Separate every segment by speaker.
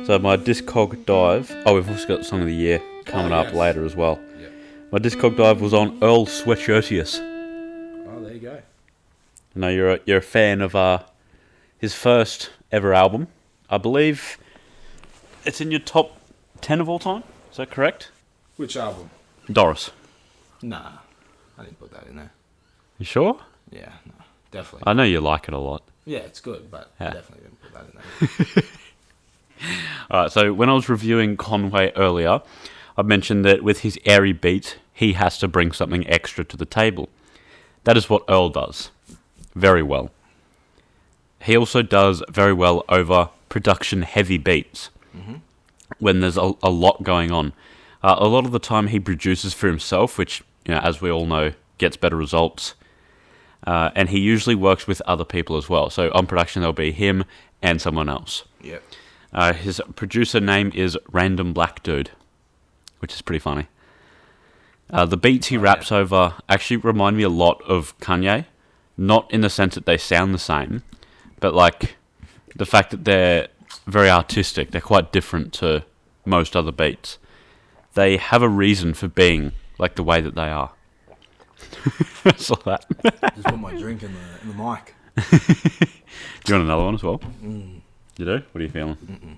Speaker 1: So my Discog dive. Oh, we've also got Song of the Year coming up later as well.
Speaker 2: Yep.
Speaker 1: My Discog dive was on Earl Sweatshirtius.
Speaker 2: Oh, there you go.
Speaker 1: I know you're a fan of his first ever album. I believe it's in your top 10 of all time. Is that correct?
Speaker 2: Which album?
Speaker 1: Doris.
Speaker 2: Nah, I didn't put that in there.
Speaker 1: You sure?
Speaker 2: Yeah, no, definitely.
Speaker 1: I know you like it a lot.
Speaker 2: Yeah, it's good, but
Speaker 1: Yeah.
Speaker 2: I definitely didn't put that in there.
Speaker 1: Alright, so when I was reviewing Conway earlier, I mentioned that with his airy beats, he has to bring something extra to the table. That is what Earl does. Very well. He also does very well over production-heavy beats.
Speaker 2: Mm-hmm.
Speaker 1: When there's a lot going on. A lot of the time he produces for himself, which, as we all know, gets better results. And he usually works with other people as well. So on production there'll be him and someone else.
Speaker 2: Yep.
Speaker 1: His producer name is Random Black Dude, which is pretty funny. The beats he raps over actually remind me a lot of Kanye. Not in the sense that they sound the same, but like the fact that they're very artistic. They're quite different to most other beats. They have a reason for being like the way that they are. That's all that.
Speaker 2: Just put my drink in the mic.
Speaker 1: Do you want another one as well?
Speaker 2: Mm.
Speaker 1: You do? What are you feeling?
Speaker 2: Mm-mm.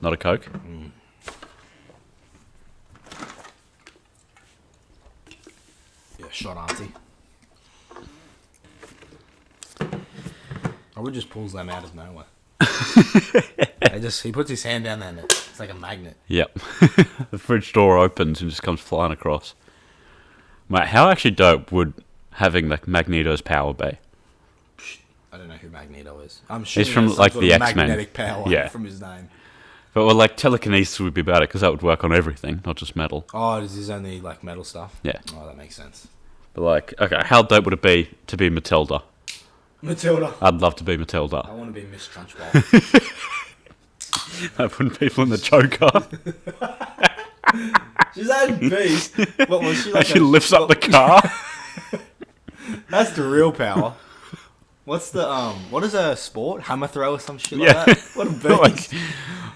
Speaker 1: Not a Coke?
Speaker 2: Mm. Yeah, shot auntie. I would just pulls them out of nowhere. He puts his hand down there and it's like a magnet.
Speaker 1: Yep. The fridge door opens and just comes flying across. Mate, how actually dope would having like Magneto's power be?
Speaker 2: I don't know who Magneto is. I'm sure
Speaker 1: He's from like the X-Men.
Speaker 2: Magnetic power
Speaker 1: Yeah.
Speaker 2: from his name.
Speaker 1: But well, like telekinesis would be better because that would work on everything, not just metal.
Speaker 2: Oh, is his only like metal stuff?
Speaker 1: Yeah.
Speaker 2: Oh, that makes sense.
Speaker 1: But like, okay, how dope would it be to be Matilda?
Speaker 2: Matilda.
Speaker 1: I'd love to be Matilda.
Speaker 2: I want to be Miss Trunchbull.
Speaker 1: Putting people in the choker.
Speaker 2: She's that beast. What was she like?
Speaker 1: She lifts up the car.
Speaker 2: That's the real power. What's the what is a sport? Hammer throw or some shit
Speaker 1: Yeah.
Speaker 2: like that? What a beast.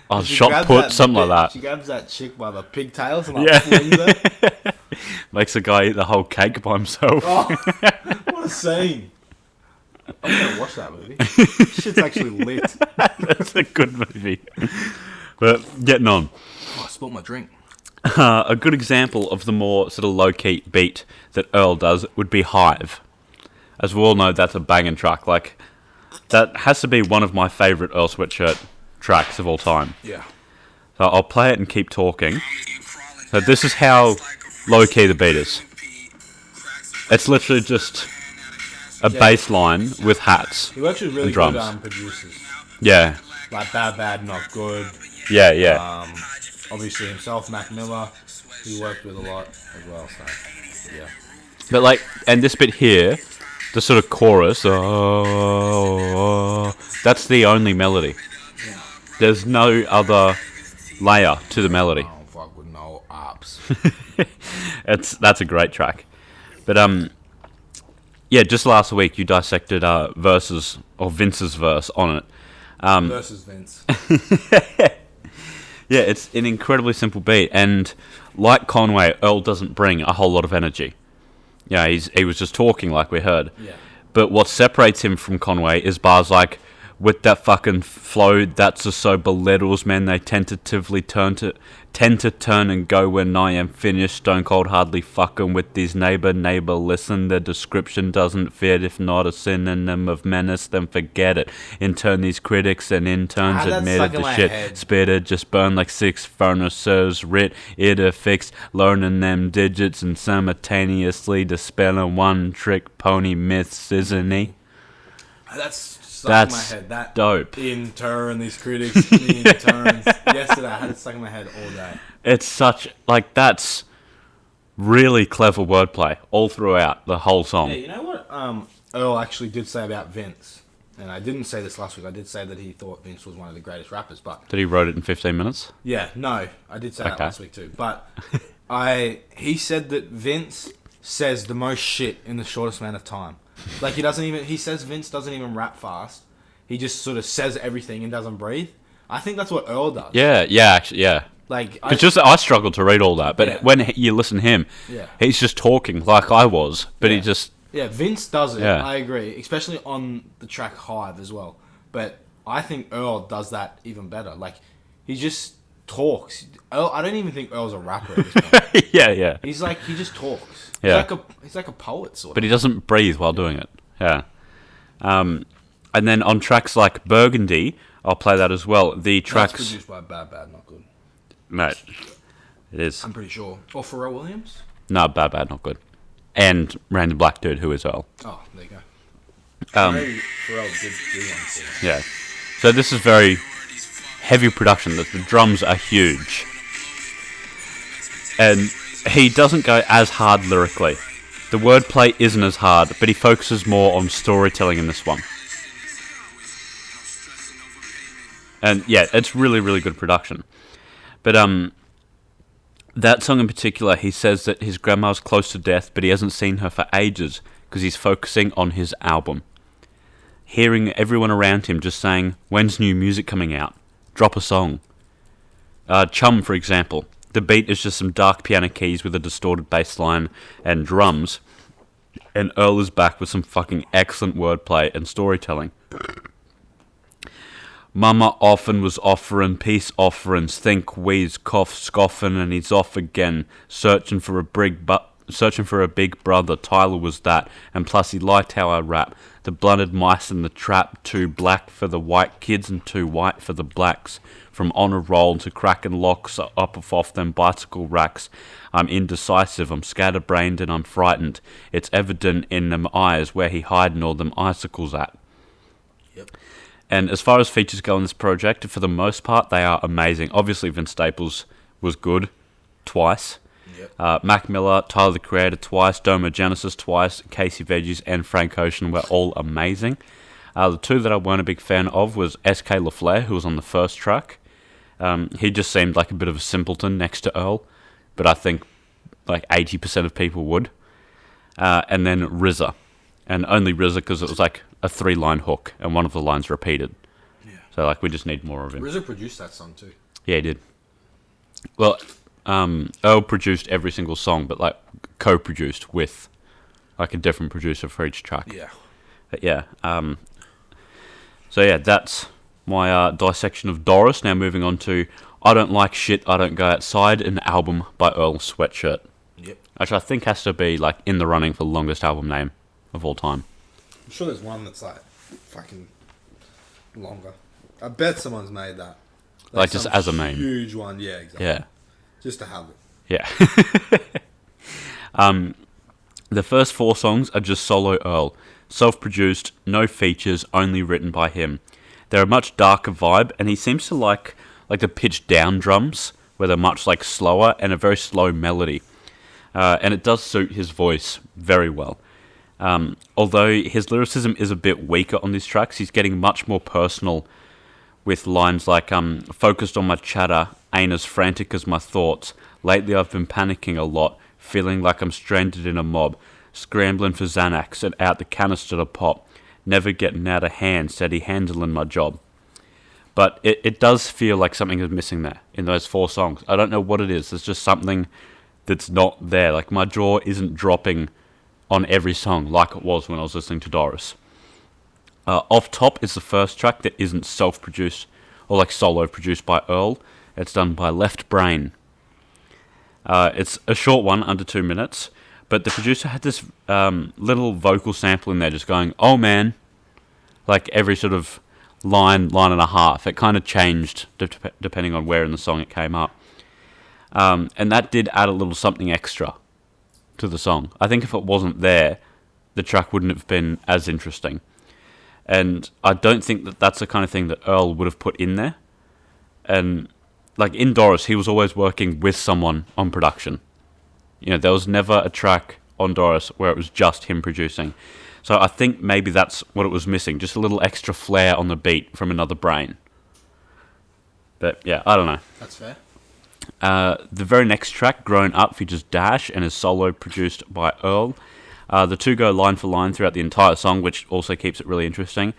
Speaker 1: Like,
Speaker 2: She
Speaker 1: shot
Speaker 2: grabs
Speaker 1: put,
Speaker 2: that
Speaker 1: something like that.
Speaker 2: She grabs that chick by the pigtails and like
Speaker 1: Yeah.
Speaker 2: flings her.
Speaker 1: Makes a guy eat the whole cake by himself.
Speaker 2: Oh, what a scene. I'm gonna watch that movie. Shit's actually lit.
Speaker 1: That's a good movie. But getting on.
Speaker 2: Oh, I spilled my drink.
Speaker 1: A good example of the more sort of low-key beat that Earl does would be Hive. As we all know, that's a banging track. Like, that has to be one of my favourite Earl Sweatshirt tracks of all time.
Speaker 2: Yeah.
Speaker 1: So I'll play it and keep talking. So this is how low-key the beat is. It's literally just a bass line with hats.
Speaker 2: He works with really
Speaker 1: drums.
Speaker 2: good producers.
Speaker 1: Yeah.
Speaker 2: Like Bad, Not Good.
Speaker 1: Yeah.
Speaker 2: Obviously himself, Mac Miller. He worked with a lot as well, so yeah.
Speaker 1: But like, and this bit here, the sort of chorus, that's the only melody.
Speaker 2: Yeah.
Speaker 1: There's no other layer to the melody.
Speaker 2: Oh, fuck with no ops.
Speaker 1: That's a great track. But yeah, just last week you dissected verses or Vince's verse on it.
Speaker 2: Versus Vince.
Speaker 1: Yeah, it's an incredibly simple beat, and like Conway, Earl doesn't bring a whole lot of energy. Yeah, he was just talking like we heard.
Speaker 2: Yeah.
Speaker 1: But what separates him from Conway is bars like, with that fucking flow, that's just so belittles men, they tentatively tend to turn and go when I am finished. Stone Cold hardly fucking with these neighbor, listen, the description doesn't fit. If not a synonym of menace, then forget it. In turn, these critics and interns
Speaker 2: that's
Speaker 1: admitted
Speaker 2: stuck in
Speaker 1: the
Speaker 2: my
Speaker 1: shit.
Speaker 2: head.
Speaker 1: Spitted, just burned like 6 furnaces, writ, it affixed, learning them digits and simultaneously dispelling one trick pony myths, isn't he?
Speaker 2: That's stuck in my head. That
Speaker 1: dope.
Speaker 2: In turn, these critics, in turns. Yesterday, I had it stuck in my head all day.
Speaker 1: It's such, like, that's really clever wordplay all throughout the whole song.
Speaker 2: Yeah, you know what Earl actually did say about Vince? And I didn't say this last week. I did say that he thought Vince was one of the greatest rappers, but...
Speaker 1: That he wrote it in 15 minutes?
Speaker 2: Yeah, no, I did say that last week too. But he said that Vince says the most shit in the shortest amount of time. Like, he says Vince doesn't even rap fast. He just sort of says everything and doesn't breathe. I think that's what Earl does.
Speaker 1: Yeah, actually, yeah.
Speaker 2: Like,
Speaker 1: I struggled to read all that, but when you listen to him,
Speaker 2: yeah,
Speaker 1: he's just talking like I was, but
Speaker 2: yeah.
Speaker 1: he just...
Speaker 2: Yeah, Vince does it,
Speaker 1: Yeah.
Speaker 2: I agree, especially on the track Hive as well. But I think Earl does that even better. Like, he just talks. Earl, I don't even think Earl's a rapper at this point.
Speaker 1: yeah.
Speaker 2: He's like, he just talks.
Speaker 1: Yeah.
Speaker 2: He's like a poet, sort of.
Speaker 1: But he doesn't breathe while doing it. Yeah. And then on tracks like Burgundy, I'll play that as well. The tracks...
Speaker 2: That's produced by Bad Bad, Not Good.
Speaker 1: Mate, it is.
Speaker 2: I'm pretty sure. Or Pharrell Williams?
Speaker 1: No, Bad, Not Good. And Random Black Dude, who is Earl.
Speaker 2: Oh, there you go.
Speaker 1: Pharrell
Speaker 2: did do one for
Speaker 1: Yeah. So this is very heavy production. The drums are huge. And he doesn't go as hard lyrically. The wordplay isn't as hard, but he focuses more on storytelling in this one. And yeah, it's really, really good production. But that song in particular, he says that his grandma's close to death, but he hasn't seen her for ages because he's focusing on his album. Hearing everyone around him just saying, "When's new music coming out? Drop a song." Chum, for example. The beat is just some dark piano keys with a distorted bass line and drums. And Earl is back with some fucking excellent wordplay and storytelling. Mama often was offering peace offerings, think, wheeze, cough, scoffing, and he's off again, searching for a big brother. Tyler was that, and plus he liked how I rap. The blunted mice in the trap, too black for the white kids and too white for the blacks. From on a roll to cracking locks up off them bicycle racks. I'm indecisive, I'm scatterbrained and I'm frightened. It's evident in them eyes where he hiding all them icicles at.
Speaker 2: Yep.
Speaker 1: And as far as features go on this project, for the most part, they are amazing. Obviously, Vince Staples was good twice.
Speaker 2: Yep.
Speaker 1: Mac Miller, Tyler the Creator twice, Doma Genesis twice, Casey Veggies and Frank Ocean were all amazing. The two that I weren't a big fan of was S.K. LaFleur, who was on the first track. He just seemed like a bit of a simpleton next to Earl, but I think like 80% of people would. And then RZA. And only RZA because it was like a 3-line hook, and one of the lines repeated.
Speaker 2: Yeah.
Speaker 1: So like we just need more of him.
Speaker 2: RZA produced that song too.
Speaker 1: Yeah, he did. Well, Earl produced every single song, but like co-produced with like a different producer for each track.
Speaker 2: Yeah.
Speaker 1: But yeah. So yeah, that's my dissection of Doris. Now moving on to I Don't Like Shit, I Don't Go Outside, an album by Earl Sweatshirt.
Speaker 2: Yep.
Speaker 1: Which I think has to be like in the running for the longest album name of all time.
Speaker 2: I'm sure there's one that's like fucking longer. I bet someone's made that.
Speaker 1: Like just as a meme.
Speaker 2: Huge one, yeah, exactly.
Speaker 1: Yeah.
Speaker 2: Just to have it.
Speaker 1: Yeah. The first 4 songs are just solo Earl. Self-produced, no features, only written by him. They're a much darker vibe, and he seems to like the pitched down drums, where they're much like slower and a very slow melody. And it does suit his voice very well. Although his lyricism is a bit weaker on these tracks, he's getting much more personal with lines like, focused on my chatter, ain't as frantic as my thoughts. Lately I've been panicking a lot, feeling like I'm stranded in a mob, scrambling for Xanax and out the canister to pop. Never getting out of hand, steady handling my job. But it does feel like something is missing there in those 4 songs. I don't know what it is. There's just something that's not there. Like my jaw isn't dropping on every song like it was when I was listening to Doris. Off Top is the first track that isn't self-produced or like solo produced by Earl. It's done by Left Brain. It's a short one, under 2 minutes, but the producer had this little vocal sample in there just going, "Oh man," like every sort of line and a half. It kind of changed depending on where in the song it came up. And that did add a little something extra to the song. I think if it wasn't there, the track wouldn't have been as interesting. And I don't think that that's the kind of thing that Earl would have put in there. And like in Doris, he was always working with someone on production. You know, there was never a track on Doris where it was just him producing. So I think maybe that's what it was missing, just a little extra flair on the beat from another brain. But yeah, I don't know.
Speaker 2: That's fair.
Speaker 1: The very next track, Grown Up, features Dash and is solo produced by Earl. The two go line for line throughout the entire song, which also keeps it really interesting.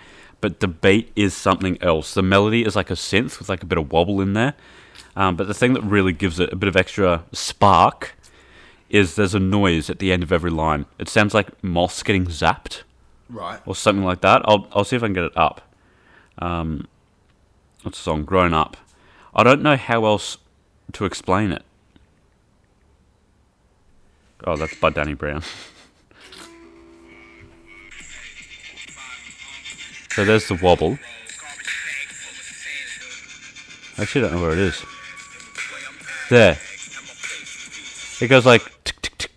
Speaker 1: but the beat is something else. The melody is like a synth with like a bit of wobble in there. But the thing that really gives it a bit of extra spark is there's a noise at the end of every line. It sounds like moths getting zapped.
Speaker 2: Right.
Speaker 1: Or something like that. I'll see if I can get it up. What's the song? Grown Up. I don't know how else to explain it. Oh, that's by Danny Brown. So there's the wobble. I actually don't know where it is. There. It goes like tick, tick, tick.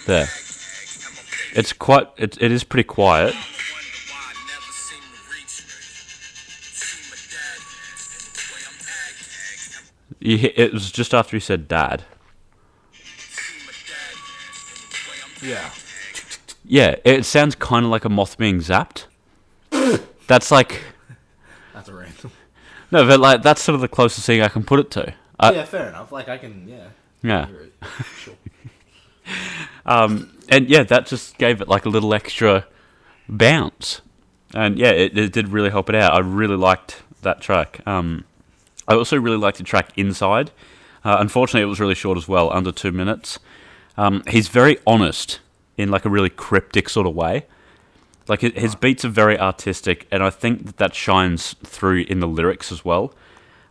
Speaker 1: There. It's quite. It is pretty quiet. It was just after he said "dad."
Speaker 2: Yeah.
Speaker 1: Yeah, it sounds kind of like a moth being zapped. That's like
Speaker 2: That's a random.
Speaker 1: no, but like that's sort of the closest thing I can put it to.
Speaker 2: Yeah, fair enough. Like I can, yeah.
Speaker 1: Yeah.
Speaker 2: Sure.
Speaker 1: And yeah, that just gave it like a little extra bounce. And yeah, it did really help it out. I really liked that track. I also really liked the track Inside. Unfortunately, it was really short as well, under 2 minutes. He's very honest in like a really cryptic sort of way. Like his beats are very artistic, and I think that shines through in the lyrics as well.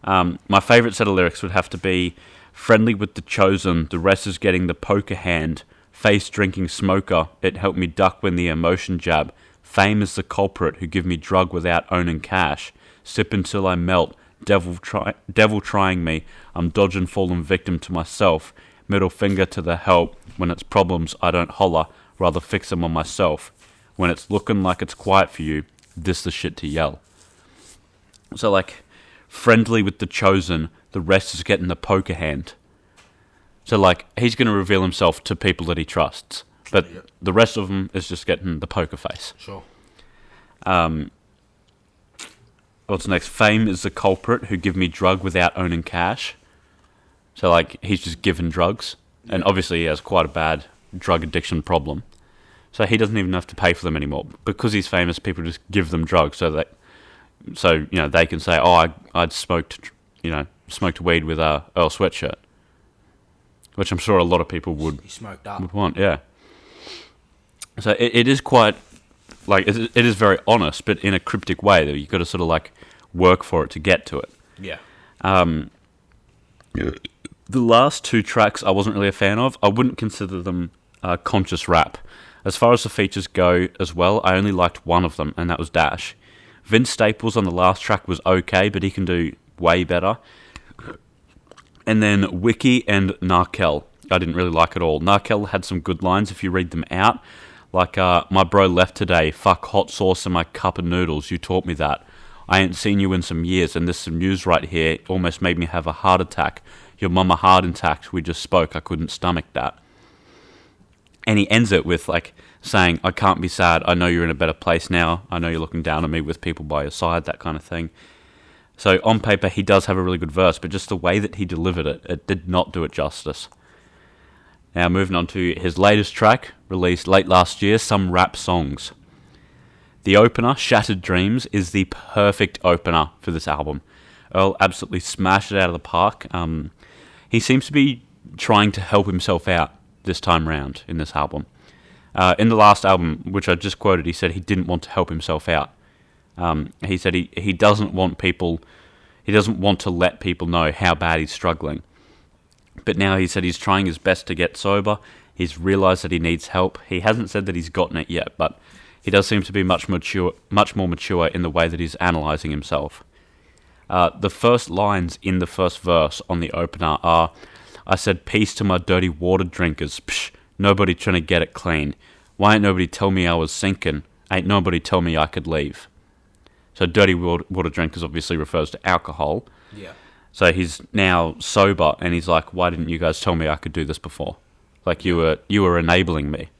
Speaker 1: My favourite set of lyrics would have to be "Friendly with the chosen, the rest is getting the poker hand. Face drinking smoker, it helped me duck when the emotion jab. Fame is the culprit who give me drug without owning cash. Sip until I melt, devil trying me. I'm dodging fallen victim to myself. Middle finger to the help. When it's problems, I don't holler, rather fix them on myself. When it's looking like it's quiet for you, this the shit to yell." So like, friendly with the chosen, the rest is getting the poker hand. So like, he's going to reveal himself to people that he trusts, but the rest of them is just getting the poker face.
Speaker 2: Sure.
Speaker 1: What's next? Fame is the culprit who give me drug without owning cash. So like, he's just given drugs, and obviously he has quite a bad drug addiction problem. So he doesn't even have to pay for them anymore because he's famous. People just give them drugs so they can say, "Oh, I'd smoked weed with Earl Sweatshirt," which I'm sure a lot of people would
Speaker 2: He smoked up.
Speaker 1: would want. Yeah. So it is quite like it is very honest, but in a cryptic way. That you've got to sort of like work for it to get to it.
Speaker 2: Yeah.
Speaker 1: The last two tracks I wasn't really a fan of. I wouldn't consider them conscious rap. As far as the features go as well, I only liked one of them, and that was Dash. Vince Staples on the last track was okay, but he can do way better. And then Wiki and Narkel, I didn't really like at all. Narkel had some good lines if you read them out. Like, "My bro left today, fuck hot sauce in my cup of noodles, you taught me that. I ain't seen you in some years, and there's some news right here, almost made me have a heart attack. Your mama heart intact, we just spoke, I couldn't stomach that." And he ends it with like saying, "I can't be sad, I know you're in a better place now, I know you're looking down on me with people by your side," that kind of thing. So on paper, he does have a really good verse, but just the way that he delivered it, it did not do it justice. Now moving on to his latest track, released late last year, Some Rap Songs. The opener, Shattered Dreams, is the perfect opener for this album. Earl absolutely smashed it out of the park. He seems to be trying to help himself out this time round in this album. In the last album, which I just quoted, he said he didn't want to help himself out. He said he doesn't want to let people know how bad he's struggling. But now he said he's trying his best to get sober. He's realised that he needs help. He hasn't said that he's gotten it yet, but he does seem to be much more mature in the way that he's analysing himself. The first lines in the first verse on the opener are, "I said peace to my dirty water drinkers. Psh, nobody trying to get it clean. Why ain't nobody tell me I was sinking? Ain't nobody tell me I could leave." So dirty water drinkers obviously refers to alcohol.
Speaker 2: Yeah.
Speaker 1: So he's now sober, and he's like, "Why didn't you guys tell me I could do this before? Like you were enabling me.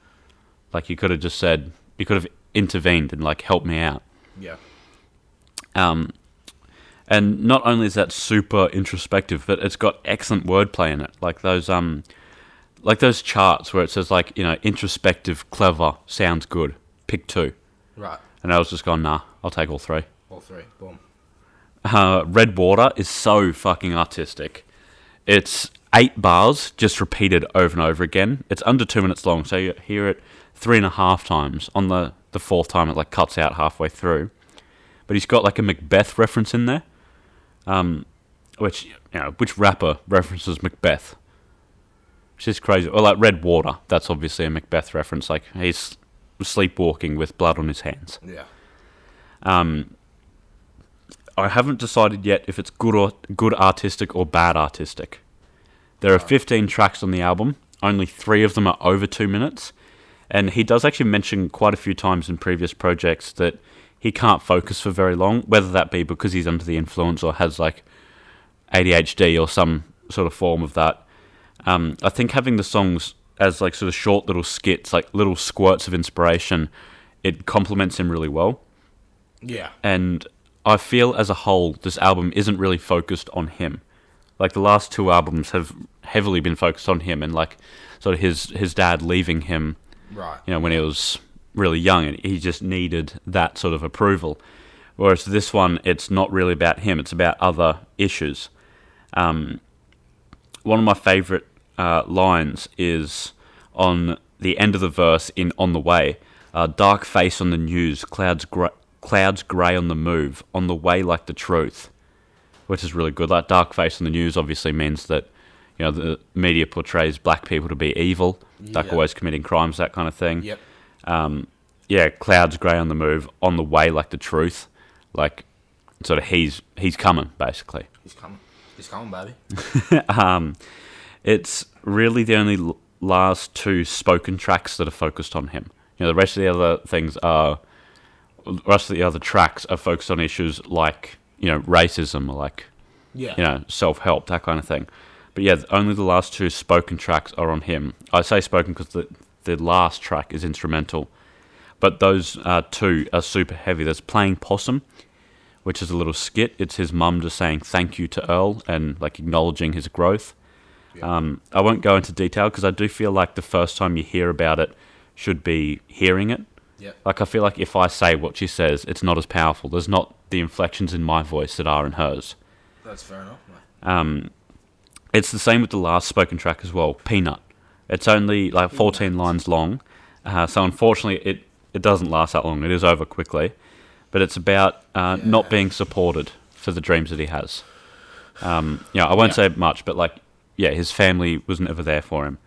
Speaker 1: Like you could have just said, you could have intervened and like helped me out."
Speaker 2: Yeah.
Speaker 1: And not only is that super introspective, but it's got excellent wordplay in it. Like those like those charts where it says like, introspective, clever, sounds good. Pick 2.
Speaker 2: Right.
Speaker 1: And I was just going, nah, I'll take all 3.
Speaker 2: All 3. Boom.
Speaker 1: Red Water is so fucking artistic. It's 8 bars just repeated over and over again. It's under 2 minutes long, so you hear it 3.5 times. On the 4th time, it like cuts out halfway through. But he's got like a Macbeth reference in there, which rapper references Macbeth? Which is crazy. Or like Red Water, that's obviously a Macbeth reference. Like he's sleepwalking with blood on his hands.
Speaker 2: Yeah.
Speaker 1: I haven't decided yet if it's good artistic or bad artistic. There are 15 tracks on the album. Only 3 of them are over 2 minutes. And he does actually mention quite a few times in previous projects that he can't focus for very long, whether that be because he's under the influence or has like ADHD or some sort of form of that. I think having the songs as like sort of short little skits, like little squirts of inspiration, it complements him really well.
Speaker 2: Yeah.
Speaker 1: And I feel as a whole, this album isn't really focused on him. Like the last 2 albums have heavily been focused on him and like sort of his dad leaving him,
Speaker 2: right?
Speaker 1: When he was really young, and he just needed that sort of approval. Whereas this one, it's not really about him; it's about other issues. One of my favourite lines is on the end of the verse in "On the Way." Dark face on the news, clouds grey on the move, on the way like the truth, which is really good. Like dark face on the news obviously means that the media portrays black people to be evil, like always committing crimes, that kind of thing.
Speaker 2: Yep.
Speaker 1: Clouds grey on the move, on the way like the truth, like sort of he's coming basically.
Speaker 2: He's coming, baby.
Speaker 1: It's really the only last 2 spoken tracks that are focused on him. The rest of the other tracks are focused on issues like racism or like self-help, that kind of thing. But yeah, only the last 2 spoken tracks are on him. I say spoken because the last track is instrumental, but those 2 are super heavy. There's Playing Possum, which is a little skit. It's his mum just saying thank you to Earl and like acknowledging his growth. I won't go into detail because I do feel like the first time you hear about it should be hearing it. Like I feel like if I say what she says, it's not as powerful. There's not the inflections in my voice that are in hers.
Speaker 2: That's fair enough, mate.
Speaker 1: It's the same with the last spoken track as well, Peanut. It's only like 14 lines long, so unfortunately it doesn't last that long. It is over quickly, but it's about not being supported for the dreams that he has. I won't say much, but like, his family was never there for him.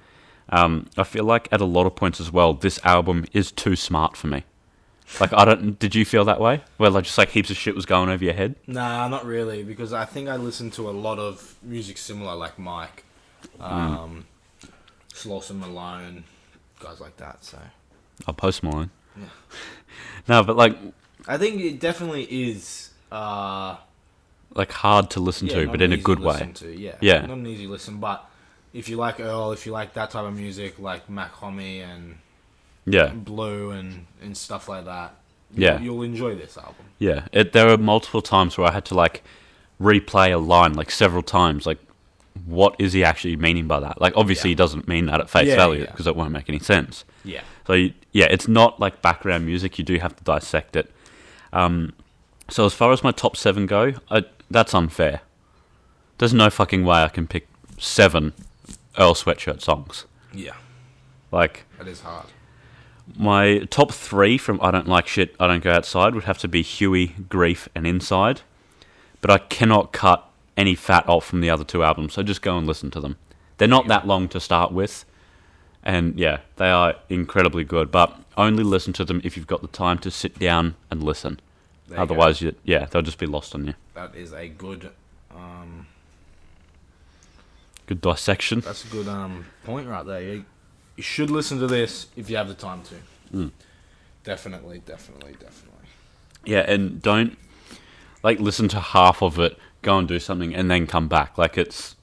Speaker 1: I feel like at a lot of points as well, this album is too smart for me. Like, did you feel that way? Where like just like heaps of shit was going over your head?
Speaker 2: Nah, not really, because I think I listened to a lot of music similar, like Mike, Slauson Malone, guys like that, so.
Speaker 1: I'll post mine.
Speaker 2: Yeah.
Speaker 1: No, but like...
Speaker 2: I think it definitely is...
Speaker 1: like hard to listen to, but in a good way.
Speaker 2: Yeah. Not an easy listen, but if you like Earl, if you like that type of music, like Mac Homie and Blue and stuff like that, you'll enjoy this album.
Speaker 1: Yeah, there were multiple times where I had to like replay a line like several times, like what is he actually meaning by that? Like obviously he doesn't mean that at face value because it won't make any sense.
Speaker 2: Yeah.
Speaker 1: So it's not like background music. You do have to dissect it. So as far as my top 7 go, that's unfair. There's no fucking way I can pick 7 Earl Sweatshirt songs.
Speaker 2: Yeah.
Speaker 1: Like...
Speaker 2: That is hard.
Speaker 1: My top 3 from I Don't Like Shit, I Don't Go Outside would have to be Huey, Grief, and Inside. But I cannot cut any fat off from the other 2 albums, so just go and listen to them. They're not that long to start with. And they are incredibly good, but only listen to them if you've got the time to sit down and listen. Otherwise, they'll just be lost on you.
Speaker 2: That is a good...
Speaker 1: good dissection.
Speaker 2: That's a good point right there. You should listen to this if you have the time to. Definitely.
Speaker 1: Yeah, and don't listen to half of it, go and do something, and then come back. Like it's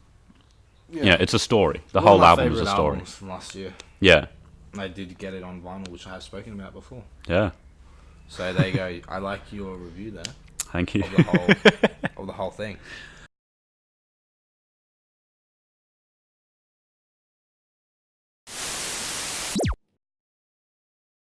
Speaker 1: it's a story. The whole album is a story.
Speaker 2: From last year.
Speaker 1: Yeah.
Speaker 2: I did get it on vinyl, which I have spoken about before.
Speaker 1: Yeah.
Speaker 2: So there you go. I like your review there.
Speaker 1: Thank you.
Speaker 2: Of the whole thing.